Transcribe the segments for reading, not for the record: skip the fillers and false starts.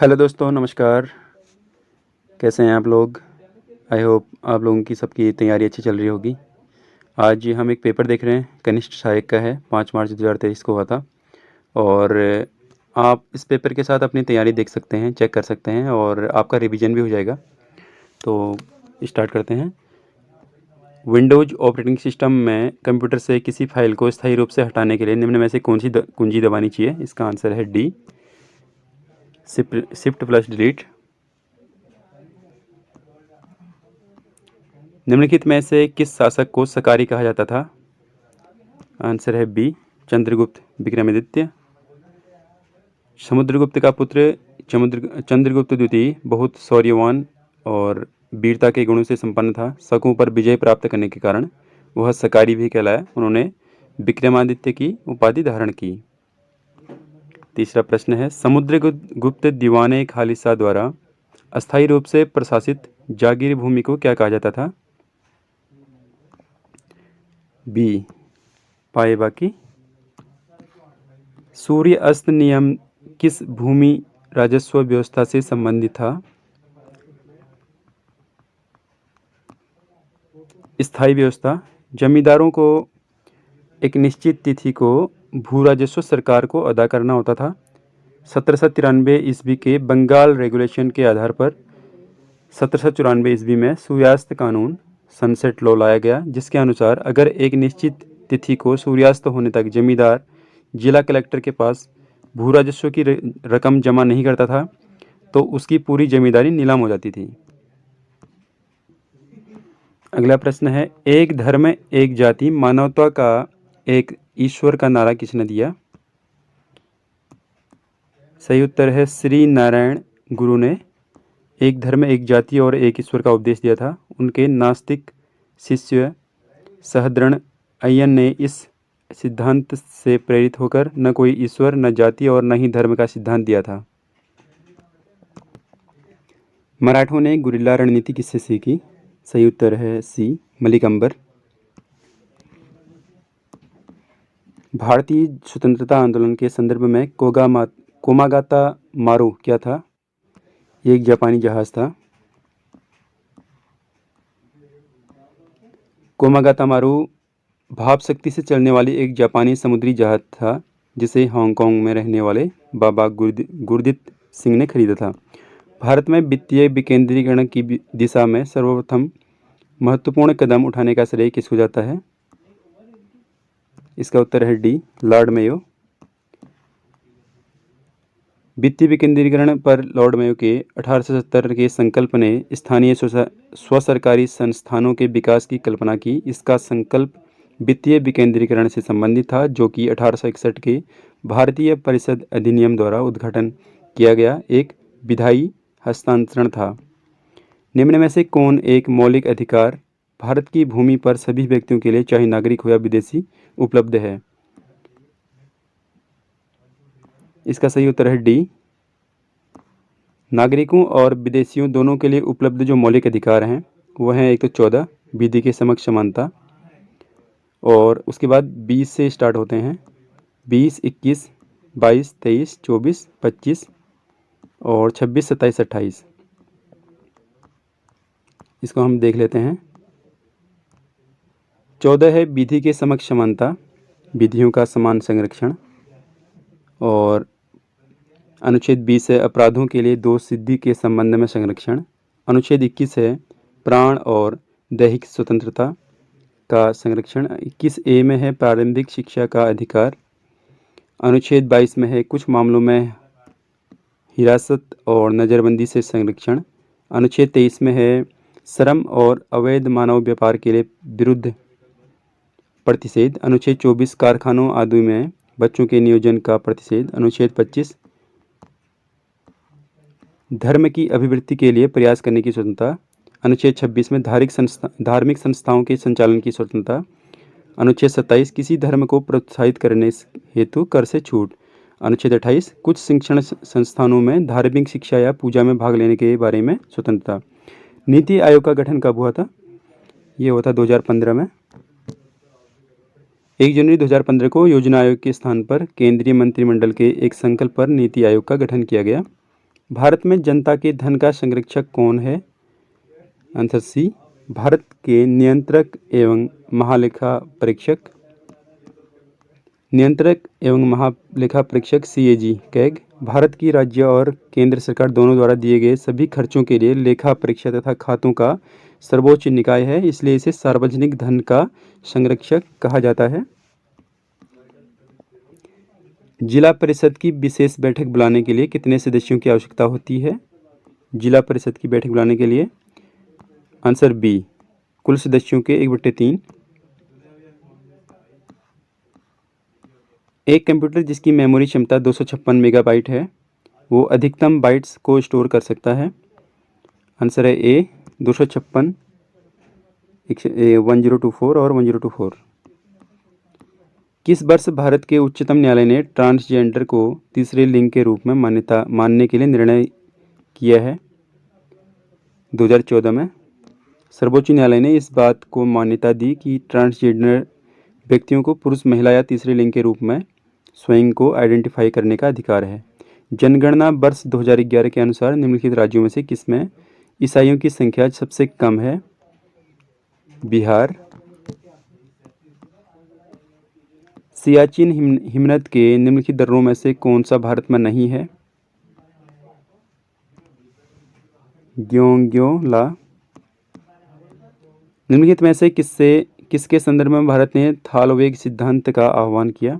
Hello दोस्तों, नमस्कार। कैसे हैं आप लोग? आई होप आप लोगों की सबकी तैयारी अच्छी चल रही होगी। आज हम एक पेपर देख रहे हैं, कनिष्ठ सहायक का है, 5 मार्च 2023 को हुआ था। और आप इस पेपर के साथ अपनी तैयारी देख सकते हैं, चेक कर सकते हैं और आपका रिवीजन भी हो जाएगा। तो स्टार्ट करते हैं। विंडोज़ ऑपरेटिंग सिस्टम में कंप्यूटर से किसी फाइल को स्थायी रूप से हटाने के लिए निम्न में से कौन सी कुंजी दबानी चाहिए? इसका आंसर है डी, शिफ्ट प्लस डिलीट। निम्नलिखित में से किस शासक को सकारी कहा जाता था? आंसर है बी, चंद्रगुप्त विक्रमादित्य। समुद्रगुप्त का पुत्र चंद्रगुप्त द्वितीय बहुत शौर्यवान और वीरता के गुणों से संपन्न था। शकों पर विजय प्राप्त करने के कारण वह सकारी भी कहलाया। उन्होंने विक्रमादित्य की उपाधि धारण की। तीसरा प्रश्न है, समुद्रगुप्त दीवाने खालिसा द्वारा अस्थायी रूप से प्रशासित जागीर भूमि को क्या कहा जाता था? बी, पाए बाकी। सूर्य अस्त नियम किस भूमि राजस्व व्यवस्था से संबंधित था? स्थायी व्यवस्था। जमींदारों को एक निश्चित तिथि को भू राजस्व सरकार को अदा करना होता था। 1793 ईस्वी के बंगाल रेगुलेशन के आधार पर 1794 ईस्वी में सूर्यास्त कानून, सनसेट लॉ लाया गया, जिसके अनुसार अगर एक निश्चित तिथि को सूर्यास्त होने तक जमींदार जिला कलेक्टर के पास भू राजस्व की रकम जमा नहीं करता था तो उसकी पूरी जमींदारी नीलाम हो जाती थी। अगला प्रश्न है, एक धर्म एक जाति मानवता का एक ईश्वर का नारा किसने दिया? सही उत्तर है श्री नारायण गुरु ने एक धर्म एक जाति और एक ईश्वर का उपदेश दिया था। उनके नास्तिक शिष्य सहद्रण अय्यन ने इस सिद्धांत से प्रेरित होकर न कोई ईश्वर, न जाति और न ही धर्म का सिद्धांत दिया था। मराठों ने गुरिल्ला रणनीति किससे सीखी? सही उत्तर है सी, मलिक अंबर। भारतीय स्वतंत्रता आंदोलन के संदर्भ में कोमागाता मारू क्या था? ये एक जापानी जहाज था। कोमागाता मारू भाप शक्ति से चलने वाली एक जापानी समुद्री जहाज था जिसे हांगकांग में रहने वाले बाबा गुरदित सिंह ने खरीदा था। भारत में वित्तीय विकेंद्रीकरण की दिशा में सर्वप्रथम महत्वपूर्ण कदम उठाने का श्रेय किसको जाता है? इसका उत्तर है डी, लॉर्ड मेयो। वित्तीय विकेंद्रीकरण पर लॉर्ड मेयो के 1870 के संकल्प ने स्थानीय स्वसरकारी संस्थानों के विकास की कल्पना की। इसका संकल्प वित्तीय विकेंद्रीकरण से संबंधित था, जो कि 1861 के भारतीय परिषद अधिनियम द्वारा उद्घाटन किया गया एक विधायी हस्तांतरण था। निम्न में से कौन एक मौलिक अधिकार भारत की भूमि पर सभी व्यक्तियों के लिए, चाहे नागरिक हो या विदेशी, उपलब्ध है? इसका सही उत्तर है डी, नागरिकों और विदेशियों दोनों के लिए उपलब्ध जो मौलिक अधिकार हैं वह हैं, एक तो 14 विधि के समक्ष समानता, और उसके बाद 20 से स्टार्ट होते हैं, 20, 21, 22, 23, 24, 25 और 26, 27, 28। इसको हम देख लेते हैं। 14 है विधि के समक्ष समानता, विधियों का समान संरक्षण। और अनुच्छेद 20 है अपराधों के लिए दोष सिद्धि के संबंध में संरक्षण। अनुच्छेद 21 है प्राण और दैहिक स्वतंत्रता का संरक्षण। 21A में है प्रारंभिक शिक्षा का अधिकार। अनुच्छेद 22 में है कुछ मामलों में हिरासत और नज़रबंदी से संरक्षण। अनुच्छेद 23 में है श्रम और अवैध मानव व्यापार के लिए विरुद्ध प्रतिषेध। अनुच्छेद 24 कारखानों आदि में बच्चों के नियोजन का प्रतिषेध। अनुच्छेद 25 धर्म की अभिवृद्धि के लिए प्रयास करने की स्वतंत्रता। अनुच्छेद 26 में धार्मिक संस्थाओं के संचालन की स्वतंत्रता। अनुच्छेद 27 किसी धर्म को प्रोत्साहित करने हेतु कर से छूट। अनुच्छेद 28 कुछ शिक्षण संस्थानों में धार्मिक शिक्षा या पूजा में भाग लेने के बारे में स्वतंत्रता। नीति आयोग का गठन कब हुआ था? ये हुआ था 2015 में। 1 जनवरी 2015 को योजना आयोग के स्थान पर केंद्रीय मंत्रिमंडल के एक संकल्प पर नीति आयोग का गठन किया गया। भारत में जनता के धन का संरक्षक कौन है? आंसर सी, भारत के नियंत्रक एवं महालेखा परीक्षक CAG कैग भारत की राज्य और केंद्र सरकार दोनों द्वारा दिए गए सभी खर्चों के लिए लेखा परीक्षा तथा खातों का सर्वोच्च निकाय है, इसलिए इसे सार्वजनिक धन का संरक्षक कहा जाता है। जिला परिषद की विशेष बैठक बुलाने के लिए कितने सदस्यों की आवश्यकता होती है? जिला परिषद की बैठक बुलाने के लिए आंसर बी, कुल सदस्यों के 1/3। एक कंप्यूटर जिसकी मेमोरी क्षमता 256 मेगाबाइट है, वो अधिकतम बाइट्स को स्टोर कर सकता है। आंसर है ए, 256, 1024 और 1024। किस वर्ष भारत के उच्चतम न्यायालय ने ट्रांसजेंडर को तीसरे लिंग के रूप में मानने के लिए निर्णय किया है? 2014 में। सर्वोच्च न्यायालय ने इस बात को मान्यता दी कि ट्रांसजेंडर व्यक्तियों को पुरुष, महिला या तीसरे लिंग के रूप में स्वयं को आइडेंटिफाई करने का अधिकार है। जनगणना वर्ष 2011 के अनुसार निम्नलिखित राज्यों में से किसमें ईसाइयों की संख्या सबसे कम है? बिहार। सियाचिन हिमनद के निम्नलिखित दर्रों में से कौन सा भारत में नहीं है? ग्योंग्योला। निम्नलिखित में से किसके संदर्भ में भारत ने थालवेग सिद्धांत का आह्वान किया?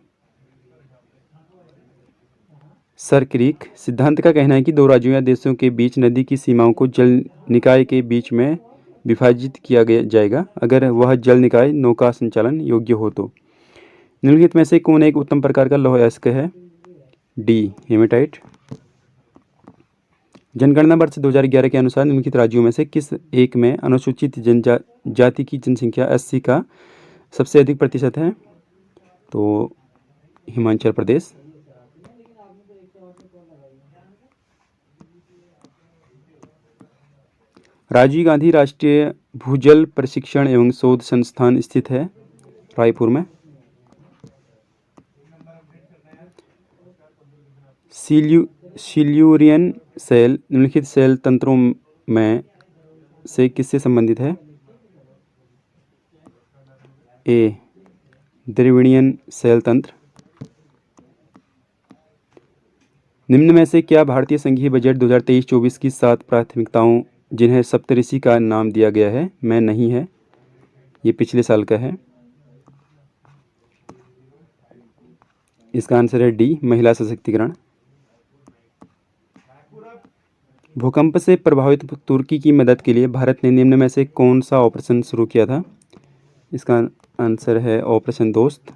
सर क्रीक सिद्धांत का कहना है कि दो राज्यों या देशों के बीच नदी की सीमाओं को जल निकाय के बीच में विभाजित किया जाएगा अगर वह जल निकाय नौका संचालन योग्य हो तो। निम्नलिखित में से कौन एक उत्तम प्रकार का लौह अयस्क है? D, haematite. जनगणना वर्ष 2011 के अनुसार निम्नलिखित राज्यों में से किस एक में अनुसूचित जनजाति की जनसंख्या 80 का सबसे अधिक प्रतिशत है? तो हिमाचल प्रदेश। राजीव गांधी राष्ट्रीय भूजल प्रशिक्षण एवं शोध संस्थान स्थित है रायपुर में। सिल्यूरियन सेल निम्नलिखित सेल तंत्रों में से किससे संबंधित है? ए, द्रविड़ियन सेल तंत्र। निम्न में से क्या भारतीय संघीय बजट 2023-24 की 7 प्राथमिकताओं जिन्हें सप्तऋषि का नाम दिया गया है में नहीं है? ये पिछले साल का है। इसका आंसर है डी, महिला सशक्तिकरण। भूकंप से प्रभावित तुर्की की मदद के लिए भारत ने निम्न में से कौन सा ऑपरेशन शुरू किया था? इसका आंसर है ऑपरेशन दोस्त।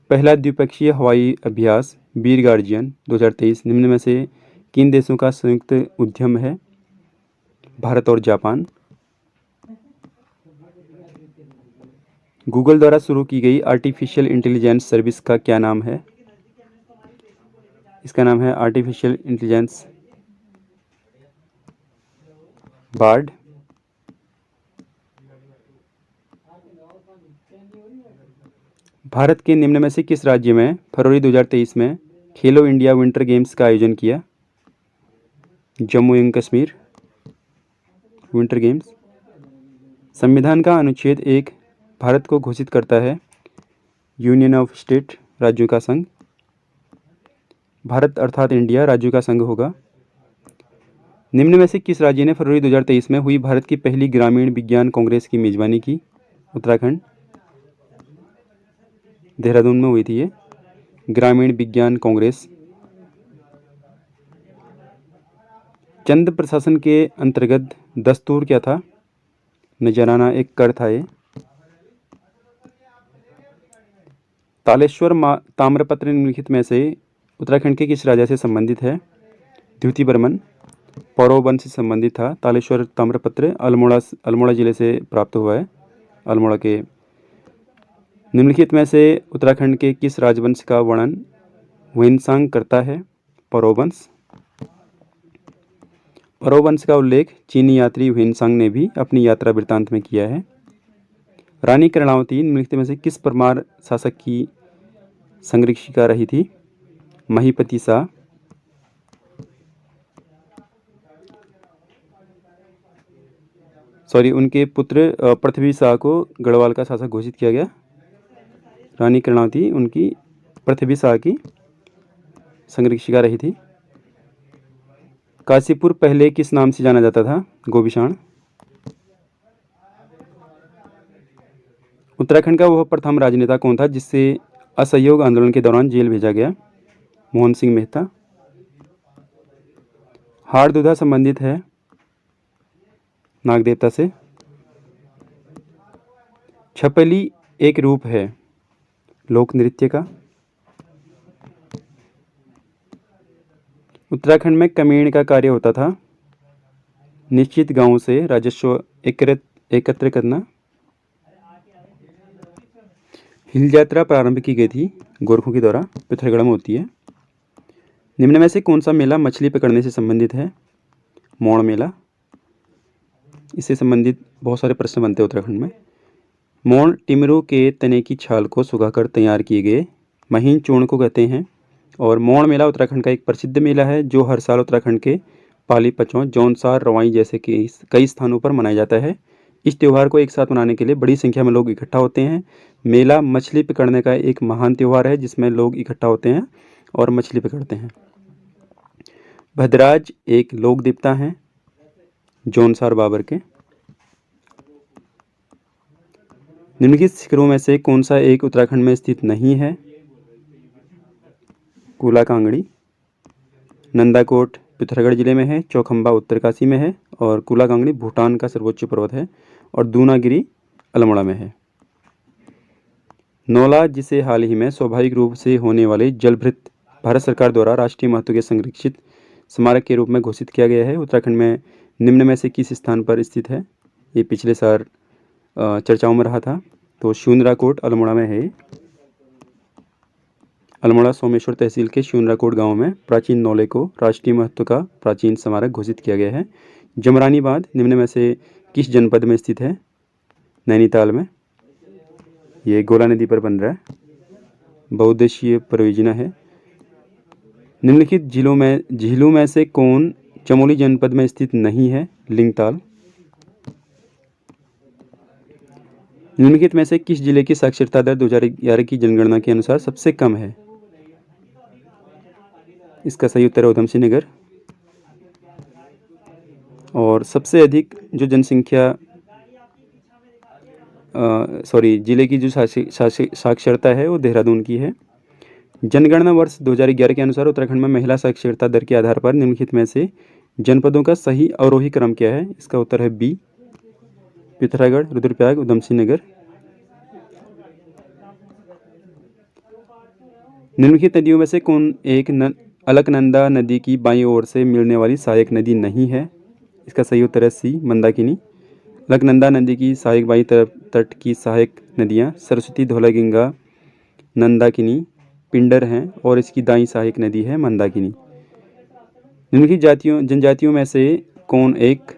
पहला द्विपक्षीय हवाई अभ्यास वीर गार्जियन 2023 निम्न में से किन देशों का संयुक्त उद्यम है? भारत और जापान। गूगल द्वारा शुरू की गई आर्टिफिशियल इंटेलिजेंस सर्विस का क्या नाम है? इसका नाम है आर्टिफिशियल इंटेलिजेंस बार्ड। भारत के निम्न में से किस राज्य में फरवरी 2023 में खेलो इंडिया विंटर गेम्स का आयोजन किया? जम्मू एवं कश्मीर। Winter games. संविधान का अनुच्छेद 1 भारत को घोषित करता है यूनियन ऑफ स्टेट, राज्यों का संघ। भारत अर्थात इंडिया राज्यों का संघ होगा। निम्न में से किस राज्य ने फरवरी 2023 में हुई भारत की पहली ग्रामीण विज्ञान कांग्रेस की मेजबानी की? उत्तराखंड। देहरादून में हुई थी ये ग्रामीण विज्ञान कांग्रेस। चंद प्रशासन के अंतर्गत दस्तूर क्या था? नजराना एक कर था ये। तालेश्वर ताम्रपत्र निम्नलिखित में से उत्तराखंड के किस राजा से संबंधित है? द्युति बर्मन। पौरव वंश से संबंधित था। तालेश्वर ताम्रपत्र अल्मोड़ा जिले से प्राप्त हुआ है। अल्मोड़ा के निम्नलिखित में से उत्तराखंड के किस राजवंश का वर्णन ह्वेनसांग करता है? पौरव वंश। पौरव वंश का उल्लेख चीनी यात्री ह्वेनसांग ने भी अपनी यात्रा वृत्तांत में किया है। रानी कर्णावती निम्नलिखित में से किस परमार शासक की संरक्षिका रही थी? महीपति शाह। उनके पुत्र पृथ्वी शाह को गढ़वाल का शासक घोषित किया गया। रानी कर्णावती उनकी पृथ्वी शाह की संरक्षिका रही थी। काशीपुर पहले किस नाम से जाना जाता था? गोभिषाण। उत्तराखंड का वह प्रथम राजनेता कौन था जिससे असहयोग आंदोलन के दौरान जेल भेजा गया? मोहन सिंह मेहता। हाड़दुधा संबंधित है नाग देवता से। छपली एक रूप है लोक नृत्य का। उत्तराखंड में कमीण का कार्य होता था निश्चित गांवों से राजस्व एकत्र करना। हिल यात्रा प्रारंभ की गई थी गोरखों के द्वारा, पिथौरागढ़ में होती है। निम्न में से कौन सा मेला मछली पकड़ने से संबंधित है? मौड़ मेला। इससे संबंधित बहुत सारे प्रश्न बनते हैं उत्तराखंड में। मौड़ टिमरू के तने की छाल को सुखाकर तैयार किए गए महीन चूर्ण को कहते हैं। और मौड़ मेला उत्तराखंड का एक प्रसिद्ध मेला है जो हर साल उत्तराखंड के पाली पचौं, जौनसार, रवाई जैसे कई स्थानों पर मनाया जाता है। इस त्यौहार को एक साथ मनाने के लिए बड़ी संख्या में लोग इकट्ठा होते हैं। मेला मछली पकड़ने का एक महान त्यौहार है जिसमें लोग इकट्ठा होते हैं और मछली पकड़ते हैं। भद्राज एक लोक देवता हैं जौनसार बाबर के। निम्नलिखित शिखरों में से कौन सा एक उत्तराखंड में स्थित नहीं है? कूला कांगड़ी। नंदाकोट पिथौरागढ़ जिले में है, चौखंबा उत्तरकाशी में है और कूला कांगड़ी भूटान का सर्वोच्च पर्वत है और दूनागिरी अल्मोड़ा में है। नौला, जिसे हाल ही में स्वाभाविक रूप से होने वाले जलभृत भारत सरकार द्वारा राष्ट्रीय महत्व के संरक्षित स्मारक के रूप में घोषित किया गया है, उत्तराखंड में निम्न में से किस स्थान पर स्थित है? ये पिछले साल चर्चाओं में रहा था, तो श्यूनराकोट अल्मोड़ा में है। अल्मोड़ा सोमेश्वर तहसील के श्यूनराकोट गांव में प्राचीन नौले को राष्ट्रीय महत्व का प्राचीन स्मारक घोषित किया गया है। जमरानी बांध निम्न में से किस जनपद में स्थित है? नैनीताल में। ये गोला नदी पर बन रहा है, बहुउद्देशीय परियोजना है। निम्नलिखित झीलों में से कौन चमोली जनपद में स्थित नहीं है? लिंगताल। निम्नलिखित में से किस जिले की साक्षरता दर 2011 की जनगणना के अनुसार सबसे कम है? इसका सही उत्तर है उधम सिंह नगर। और सबसे अधिक जो जनसंख्या जिले की जो साक्षरता है वो देहरादून की है। जनगणना वर्ष 2011 के अनुसार उत्तराखंड में महिला साक्षरता दर के आधार पर निम्नलिखित में से जनपदों का सही अवरोही क्रम क्या है? इसका उत्तर है बी, पिथौरागढ़, रुद्रप्रयाग, उधम सिंह नगर। निम्नलिखित नदियों में से कौन एक अलकनंदा नदी की बाईं ओर से मिलने वाली सहायक नदी नहीं है? इसका सही उत्तर है सी, मंदाकिनी। अलकनंदा नदी की सहायक बाईं तरफ तट की सहायक नदियाँ सरस्वती, धौलागंगा, नंदाकिनी, पिंडर हैं और इसकी दाईं सहायक नदी है मंदाकिनी। निम्नलिखित जनजातियों में से कौन एक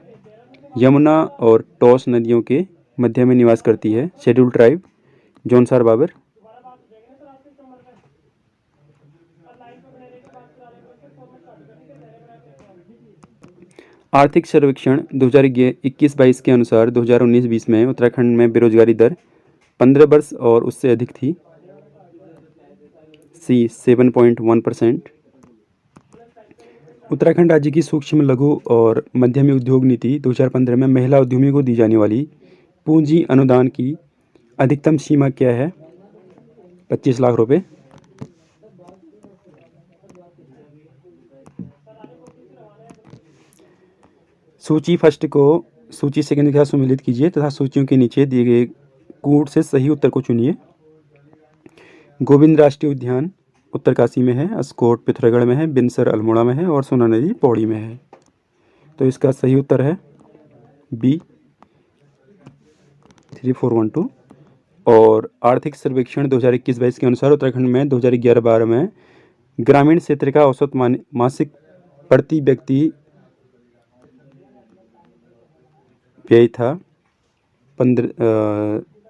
यमुना और टॉस नदियों के मध्य में निवास करती है? Schedule tribe, Jaunsar Bawar. आर्थिक सर्वेक्षण 2021-22 के अनुसार 2019-20 में उत्तराखंड में बेरोजगारी दर 15 वर्ष और उससे अधिक थी, सी 7.1%। उत्तराखंड राज्य की सूक्ष्म, लघु और मध्यम उद्योग नीति 2015 में महिला उद्यमियों को दी जाने वाली पूंजी अनुदान की अधिकतम सीमा क्या है? 25 लाख रुपए। सूची फर्स्ट को सूची सेकंड के साथ सम्मिलित कीजिए तथा सूचियों के नीचे दिए गए कूट से सही उत्तर को चुनिए। गोविंद राष्ट्रीय उद्यान उत्तरकाशी में है, अस्कोट पिथौरागढ़ में है, बिनसर अल्मोड़ा में है और सोना नदी पौड़ी में है। तो इसका सही उत्तर है बी, 3412। और आर्थिक सर्वेक्षण 2021-22 के अनुसार उत्तराखंड में 2011-12 में ग्रामीण क्षेत्र का औसत मासिक प्रति व्यक्ति व्यय था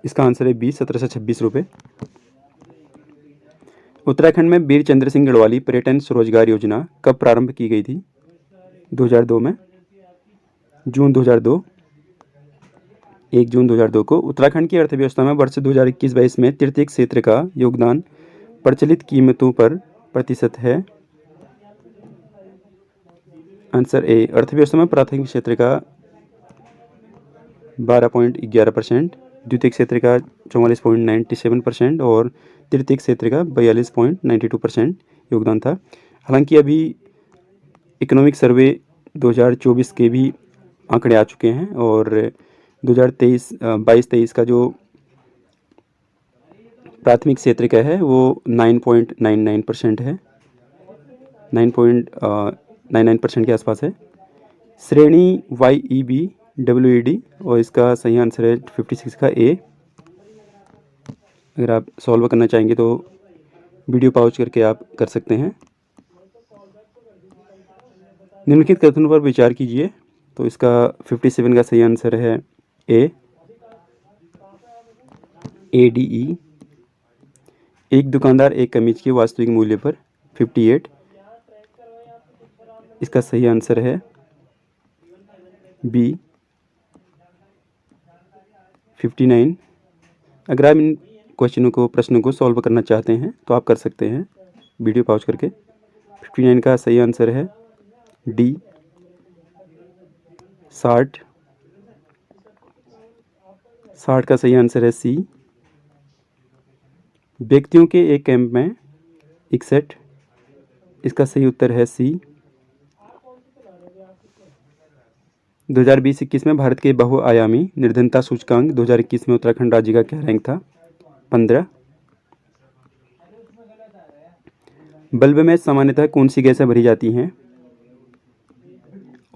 इसका आंसर है बी, 1726 रुपये। उत्तराखंड में वीर चंद्र सिंह गढ़वाली पर्यटन स्वरोजगार योजना कब प्रारंभ की गई थी? 2002 में, जून 2002। 1 जून 2002 को। उत्तराखंड की अर्थव्यवस्था में वर्ष 2021-22 में तृतीयक क्षेत्र का योगदान प्रचलित कीमतों पर प्रतिशत है। Answer A. अर्थव्यवस्था में प्राथमिक क्षेत्र का 12.11%, द्वितीय क्षेत्र का 44.97% और तृतीय क्षेत्र का 42.92% योगदान था। हालांकि अभी इकोनॉमिक सर्वे 2024 के भी आंकड़े आ चुके हैं और 2022-23 का जो प्राथमिक क्षेत्र का है वो 9.99% है, 9.99% के आसपास है। श्रेणी YEB-WED और इसका सही आंसर है 56 का ए। अगर आप सॉल्व करना चाहेंगे तो वीडियो पॉज करके आप कर सकते हैं। निम्नलिखित कथनों पर विचार कीजिए। तो इसका 57 का सही आंसर है ए, ADE। एक दुकानदार एक कमीज के वास्तविक मूल्य पर 58, इसका सही आंसर है बी, 59। अगर आप इन प्रश्नों को सॉल्व करना चाहते हैं तो आप कर सकते हैं वीडियो पॉज करके। 59 का सही आंसर है डी, 60। 60 का सही आंसर है सी। व्यक्तियों के एक कैंप में 61, इसका सही उत्तर है सी। 2020-21 में भारत के बहुआयामी निर्धनता सूचकांक 2021 में उत्तराखंड राज्य का क्या रैंक था? 15। बल्ब में सामान्यतः कौन सी गैसें भरी जाती हैं?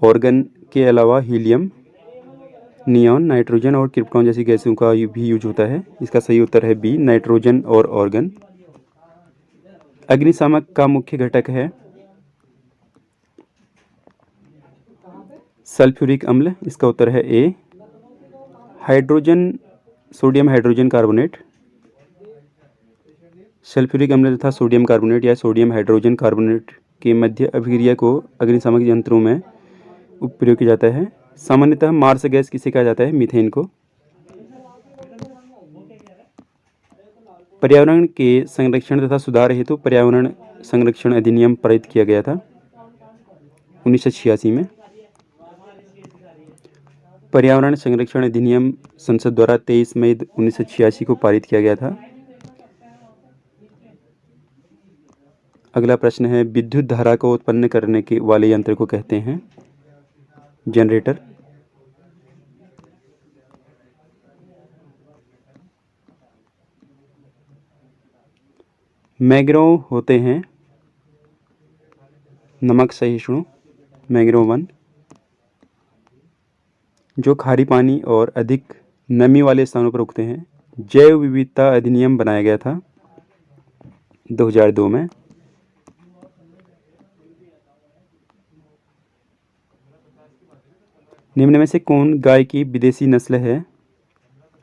ऑर्गन के अलावा हीलियम, नियॉन, नाइट्रोजन और क्रिप्टॉन जैसी गैसों का भी यूज होता है। इसका सही उत्तर है बी, नाइट्रोजन और ऑर्गन। अग्निशामक का मुख्य घटक है सल्फ्यूरिक अम्ल, इसका उत्तर है A. Hydrogen, sodium hydrogen carbonate, sulphuric अम्ल तथा सोडियम कार्बोनेट या सोडियम हाइड्रोजन कार्बोनेट के मध्य अभिक्रिया को अग्निशामक यंत्रों में उपयोग किया जाता है। सामान्यतः मार्स गैस किसे कहा जाता है? मीथेन को। पर्यावरण के संरक्षण तथा सुधार हेतु पर्यावरण संरक्षण अधिनियम पारित किया गया था 1986 में। पर्यावरण संरक्षण अधिनियम संसद द्वारा 23 मई 1986 को पारित किया गया था। अगला प्रश्न है, विद्युत धारा को उत्पन्न करने के वाले यंत्र को कहते हैं? जनरेटर। मैंग्रोव होते हैं नमक सहिष्णु, मैंग्रोव 1, जो खारी पानी और अधिक नमी वाले स्थानों पर उगते हैं। जैव विविधता अधिनियम बनाया गया था 2002 में। निम्न में से कौन गाय की विदेशी नस्ल है?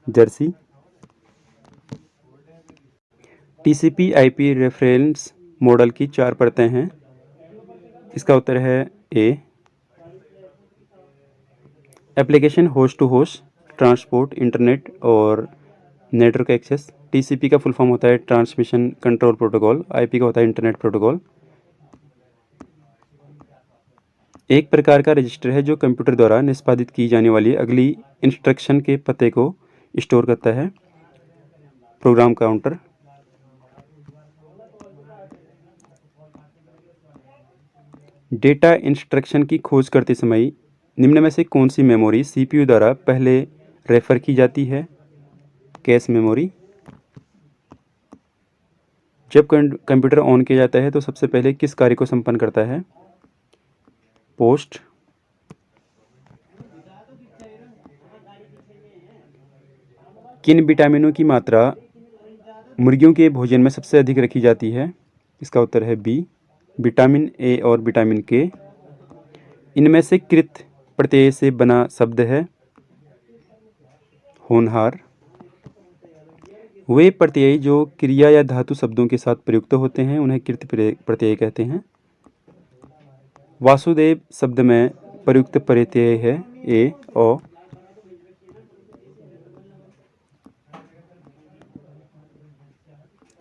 जर्सी। TCP/IP रेफरेंस मॉडल की 4 परतें हैं। इसका उत्तर है A. Application, host to host, transport, internet और नेटवर्क एक्सेस। TCP का फुल फॉर्म होता है ट्रांसमिशन कंट्रोल प्रोटोकॉल, IP का होता है इंटरनेट प्रोटोकॉल। एक प्रकार का रजिस्टर है जो कंप्यूटर द्वारा निष्पादित की जाने वाली अगली इंस्ट्रक्शन के पते को स्टोर करता है। Program counter. डेटा इंस्ट्रक्शन की खोज करते समय निम्न में से कौन सी मेमोरी CPU द्वारा पहले रेफर की जाती है? Cache memory. जब कंप्यूटर ऑन किया जाता है तो सबसे पहले किस कार्य को संपन्न करता है? पोस्ट। किन विटामिनों की मात्रा मुर्गियों के भोजन में सबसे अधिक रखी जाती है? इसका उत्तर है बी, विटामिन ए और विटामिन के। इनमें से कृत प्रत्यय से बना शब्द है होनहार। वे प्रत्यय जो क्रिया या धातु शब्दों के साथ प्रयुक्त होते हैं उन्हें कृत प्रत्यय कहते हैं। वासुदेव शब्द में प्रयुक्त प्रत्यय है ए, ओ।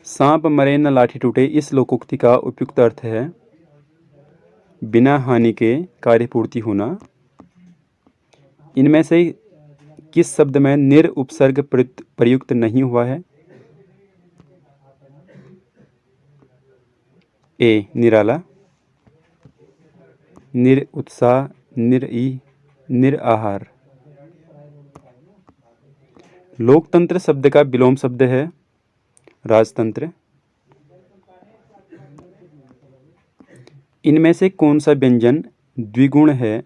सांप मरे न लाठी टूटे इस लोकोक्ति का उपयुक्त अर्थ है बिना हानि के कार्य पूर्ति होना। इनमें से किस शब्द में निर उपसर्ग प्रयुक्त नहीं हुआ है? ए निराला, निर उत्साह, निर आहार। लोकतंत्र शब्द का विलोम शब्द है राजतंत्र। इनमें से कौन सा व्यंजन द्विगुण है?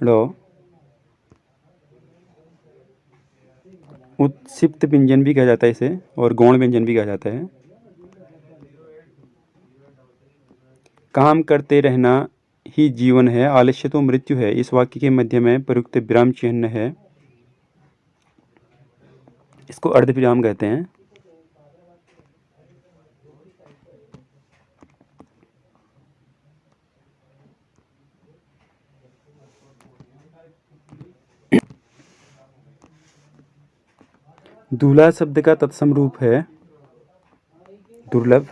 लो उत्क्षिप्त व्यंजन भी कहा जाता है इसे, और गौण व्यंजन भी कहा जाता है। काम करते रहना ही जीवन है, आलस्य तो मृत्यु है। इस वाक्य के मध्य में प्रयुक्त विराम चिन्ह है, इसको अर्ध विराम कहते हैं। दूल्हा शब्द का तत्सम रूप है दुर्लभ।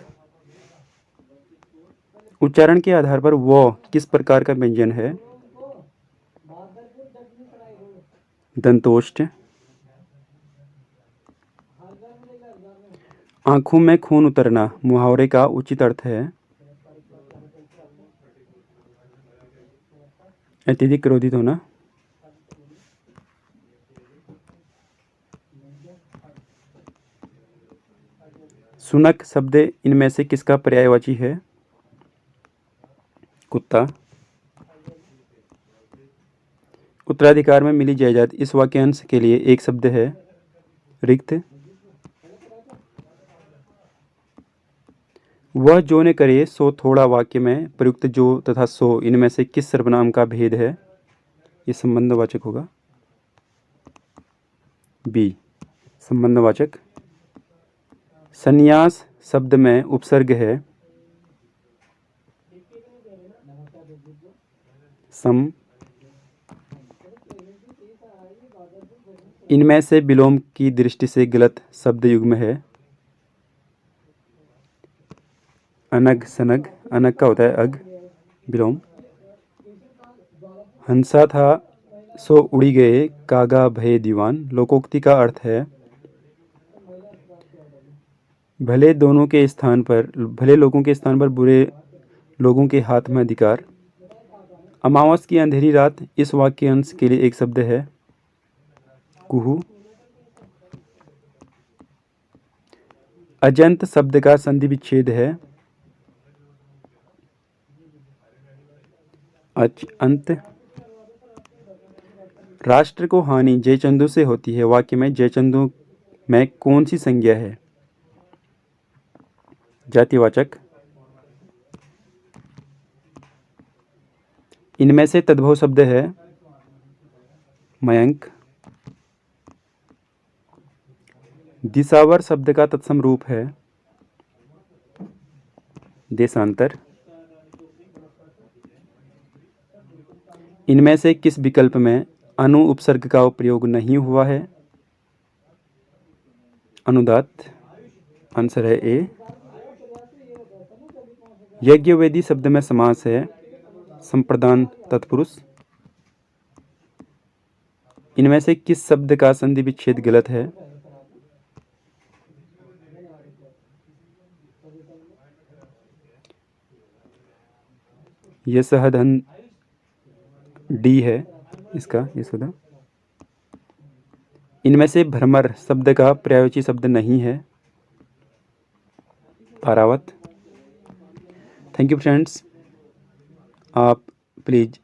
उच्चारण के आधार पर वो किस प्रकार का व्यंजन है? दंतोष्ठ। आंखों में खून उतरना मुहावरे का उचित अर्थ है अत्यधिक क्रोधित होना। सुनक शब्द इनमें से किसका पर्यायवाची है? कुत्ता। उत्तराधिकार में मिली जायदाद इस वाक्यांश के लिए एक शब्द है रिक्त। वह जो न करे सो थोड़ा वाक्य में प्रयुक्त जो तथा सो इनमें से किस सर्वनाम का भेद है? ये संबंधवाचक होगा। बी संबंधवाचक। संन्यास शब्द में उपसर्ग है सम। इनमें से विलोम की दृष्टि से गलत शब्द युग्म है अनग सनग। अनग का होता है अग विलोम। हंसा था सो उड़ी गए कागा भय दीवान। लोकोक्ति का अर्थ है भले लोगों के स्थान पर बुरे लोगों के हाथ में अधिकार। अमावस की अंधेरी रात इस वाक्य अंश के लिए एक शब्द है कुहू। अजंत शब्द का संधि विच्छेद है अंत। राष्ट्र को हानि जयचंदू से होती है, वाक्य में जयचंदू में कौन सी संज्ञा है? जातिवाचक। इनमें से तद्भव शब्द है मयंक। दिसावर शब्द का तत्सम रूप है देशांतर। इनमें से किस विकल्प में अनु उपसर्ग का प्रयोग नहीं हुआ है? अनुदात। आंसर है ए। यज्ञवेदी शब्द में समास है संप्रदान तत्पुरुष। इनमें से किस शब्द का संधि विच्छेद गलत है? यह सहधन डी है इसका यशोदा। इनमें से भ्रमर शब्द का पर्यायवाची शब्द नहीं है पारावत। थैंक यू फ्रेंड्स, आप प्लीज़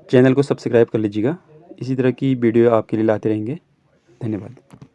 चैनल को सब्सक्राइब कर लीजिएगा। इसी तरह की वीडियो आपके लिए लाते रहेंगे। धन्यवाद।